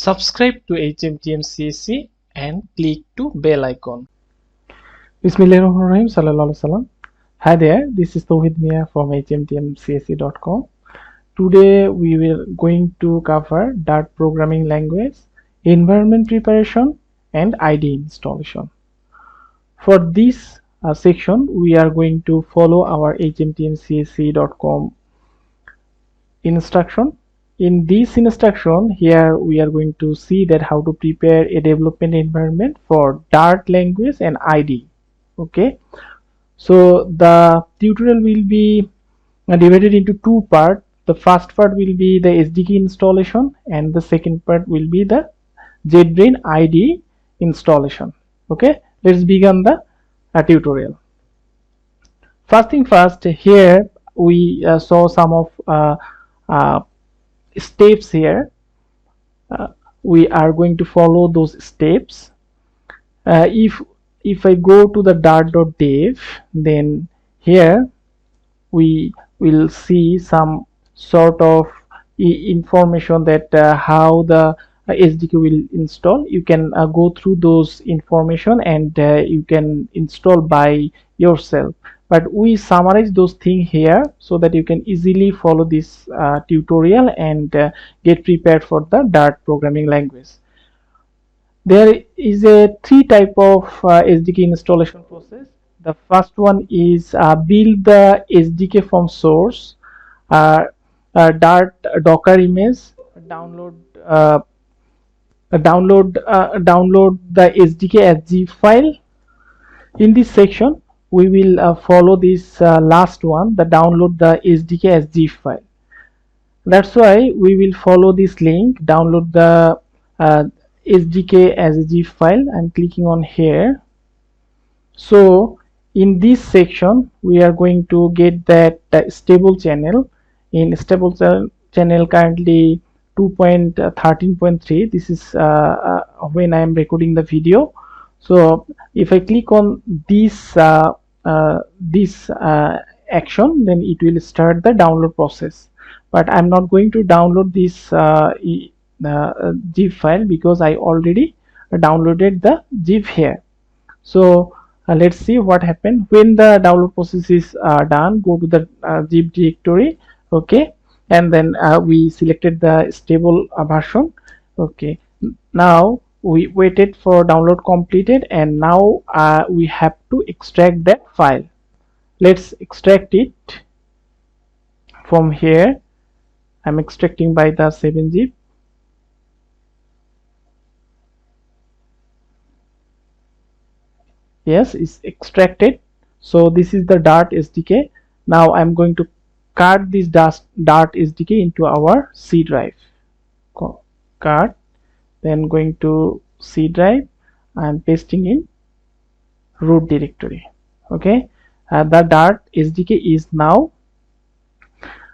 Subscribe to HMTMCSE and click to bell icon. Bismillahirrahmanirrahim. Sallallahu alaihi wasallam. Hi there, this is Tawhid Mia from HMTMCSE.com. Today we will going to cover Dart programming language, environment preparation and IDE installation. For this section we are going to follow our HMTMCSE.com instruction. In this instruction, here we are going to see that how to prepare a development environment for Dart language and IDE. Okay, so the tutorial will be divided into two parts. The first part will be the Sdk installation and the second part will be the JetBrains IDE installation. Okay, let's begin the tutorial. First thing first, here we saw some of steps here. We are going to follow those steps. If I go to the dart.dev, then here we will see some sort of information that how the SDK will install. You can go through those information and you can install by yourself, but we summarize those things here so that you can easily follow this tutorial and get prepared for the Dart programming language. There is a three type of SDK installation process. The first one is build the SDK from source, Dart Docker image, download the SDK as zip file. In this section we will follow this last one, the download the SDK as zip file. That's why we will follow this link, download the SDK as a zip file. I'm clicking on here. So in this section we are going to get that stable channel. In stable channel currently 2.13.3. this is when I am recording the video. So if I click on this action, then it will start the download process, but I'm not going to download this zip file because I already downloaded the zip here. So let's see what happened when the download process is done. Go to the zip directory. Okay, and then we selected the stable version. Okay, now we waited for download completed, and now we have to extract that file. Let's extract it from here. I'm extracting by the 7-zip. Yes, it's extracted. So this is the Dart SDK. Now I'm going to cut this Dart SDK into our C drive. Cut, then going to C drive and pasting in root directory. Okay, the Dart SDK is now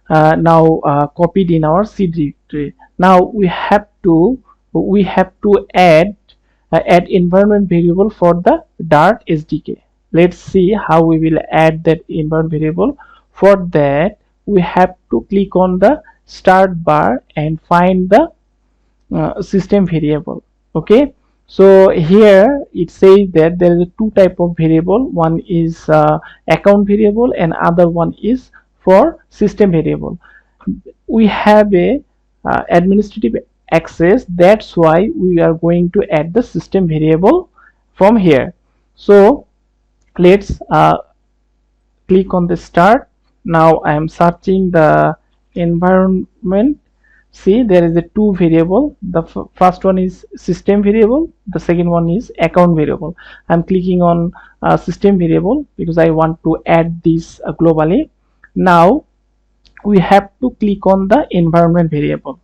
copied in our C directory. Now we have to add environment variable for the Dart SDK. Let's see how we will add that environment variable. For that we have to click on the start bar and find the system variable. Okay, so here it says that there is two type of variable. One is account variable and other one is for system variable. We have a administrative access, that's why we are going to add the system variable from here. So let's click on the start. Now I am searching the environment. See, there is a two variable. The first one is system variable, the second one is account variable. I'm clicking on system variable because I want to add this globally. Now we have to click on the environment variable.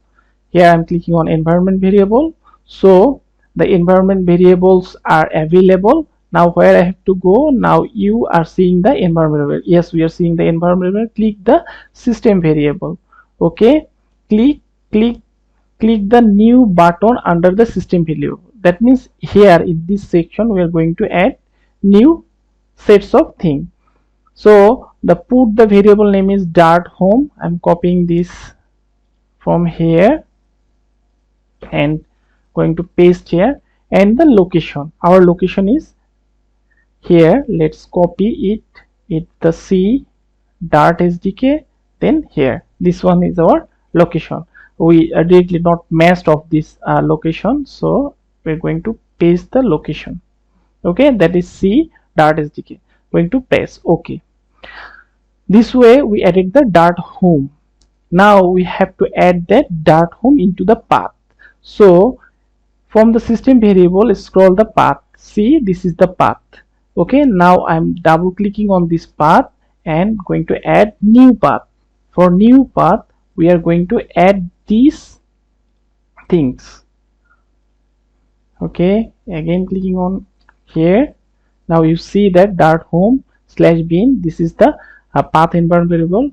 Here I'm clicking on environment variable. So the environment variables are available. Now where I have to go, now you are seeing the environment variable. Yes, we are seeing the environment variable. Click the system variable. Okay, click the new button under the system variable. That means here in this section we are going to add new sets of things. So the variable name is dart home. I'm copying this from here and going to paste here, and the location, our location is here. Let's copy it the C dart SDK, then here this one is our location. We directly not matched of this location, so we're going to paste the location. Okay, that is C dart SDK. Going to press OK. This way we added the dart home. Now we have to add that dart home into the path. So from the system variable, scroll the path. See, this is the path. Okay, now I'm double clicking on this path and going to add new path. For new path, we are going to add these things. Okay, again clicking on here. Now you see that dart home / bin, this is the path environment variable.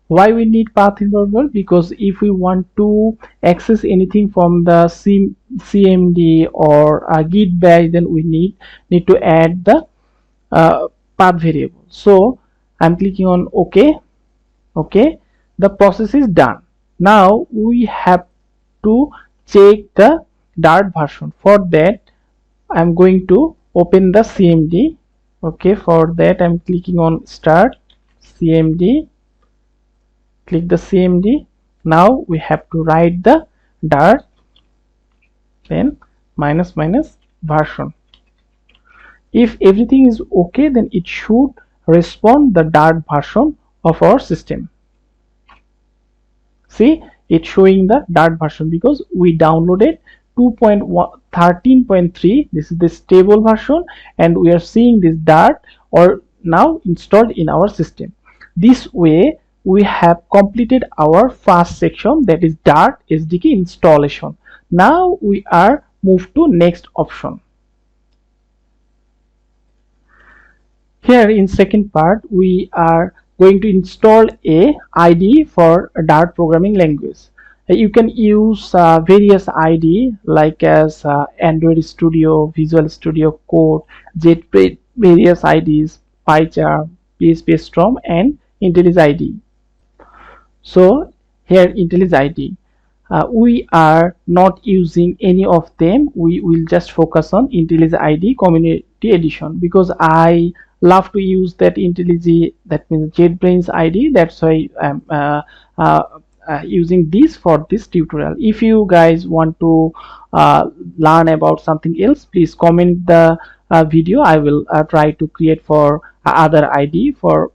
Why we need path environment? Because if we want to access anything from the CMD or git bash, then we need to add the path variable. So I'm clicking on OK. Okay, the process is done. Now we have to check the Dart version. For that, I'm going to open the CMD. Okay, for that I'm clicking on Start CMD. Click the CMD. Now we have to write the Dart, then -- version. If everything is okay, then it should respond the Dart version of our system. See, it's showing the Dart version because we downloaded 2.13.3. this is the stable version, and we are seeing this Dart or now installed in our system. This way we have completed our first section, that is Dart SDK installation. Now we are moved to next option. Here in second part, we are going to install a IDE for a Dart programming language. You can use various IDE like as Android Studio, Visual Studio Code, JetBrains, various IDEs, PyCharm, PHP Storm, and IntelliJ-IDE. So here IntelliJ-IDE. We are not using any of them. We will just focus on IntelliJ-IDE Community Edition because I love to use that IntelliJ, that means JetBrains IDE. That's why I'm using this for this tutorial. If you guys want to learn about something else, please comment the video. I will try to create for other IDE for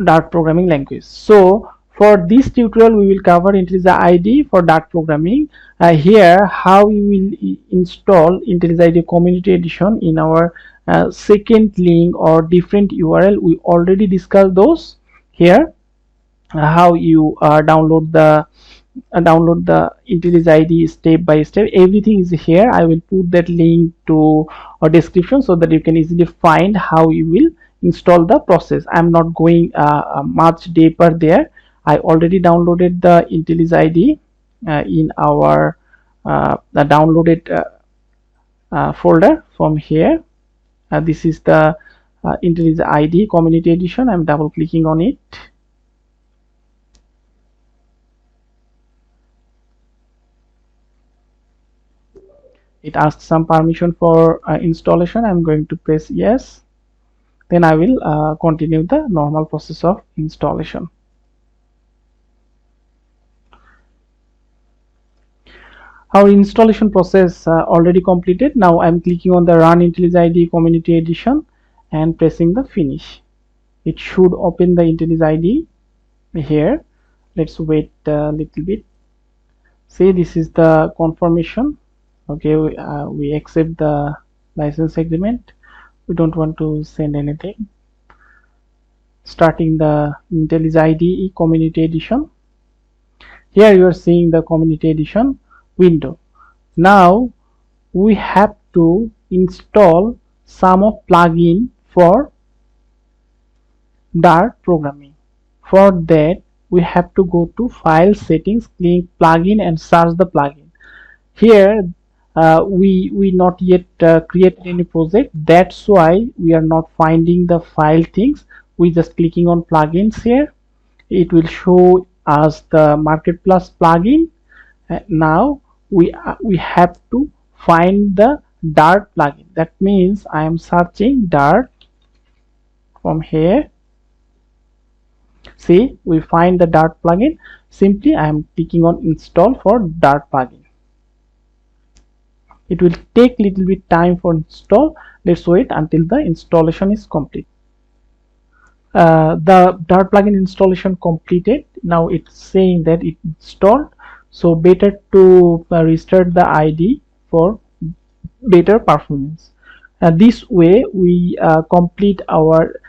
Dart programming language. So for this tutorial we will cover IntelliJ-IDE for Dart programming. Here how we will install IntelliJ-IDE Community Edition in our second link or different URL. We already discussed those. Here how you download the IntelliJ-IDE step by step, everything is here. I will put that link to a description so that you can easily find how you will install the process. I'm not going much deeper there. I already downloaded the IntelliJ-IDE in our the downloaded folder from here. This is the IntelliJ-IDE Community Edition. I'm double clicking on it. It asks some permission for installation. I'm going to press yes. Then I will continue the normal process of installation. Our installation process already completed. Now I'm clicking on the Run IntelliJ-IDE Community Edition and pressing the finish. It should open the IntelliJ-IDE here. Let's wait a little bit. See, this is the confirmation. Okay, we accept the license agreement. We don't want to send anything. Starting the IntelliJ-IDE Community Edition. Here you are seeing the Community Edition window. Now we have to install some of plugin for Dart programming. For that we have to go to File Settings, click Plugin and search the plugin. Here we not yet created any project, that's why we are not finding the file things. We just clicking on plugins here. It will show us the Marketplace plugin. Now we have to find the Dart plugin. That means I am searching Dart from here. See, we find the Dart plugin. Simply I am clicking on install for Dart plugin. It will take little bit time for install. Let's wait until the installation is complete. The Dart plugin installation completed. Now it's saying that it installed, so better to restart the IDE for better performance. This way we complete our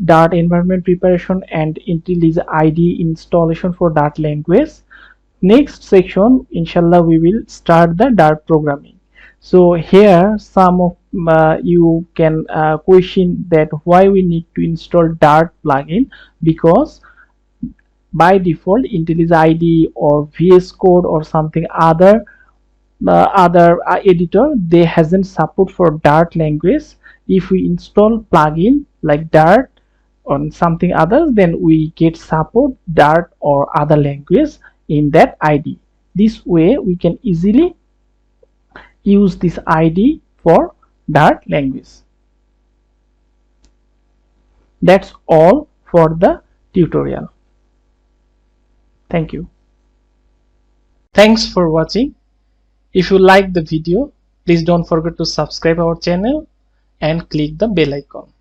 Dart environment preparation and IntelliJ IDE installation for Dart language. Next section, inshallah, we will start the Dart programming. So here some of you can question that why we need to install Dart plugin, because by default IntelliJ IDE or VS Code or something other editor, they hasn't support for Dart language. If we install plugin like Dart on something other, then we get support Dart or other language in that IDE. This way we can easily use this IDE for Dart language. That's all for the tutorial. Thank you. Thanks for watching. If you like the video, please don't forget to subscribe our channel and click the bell icon.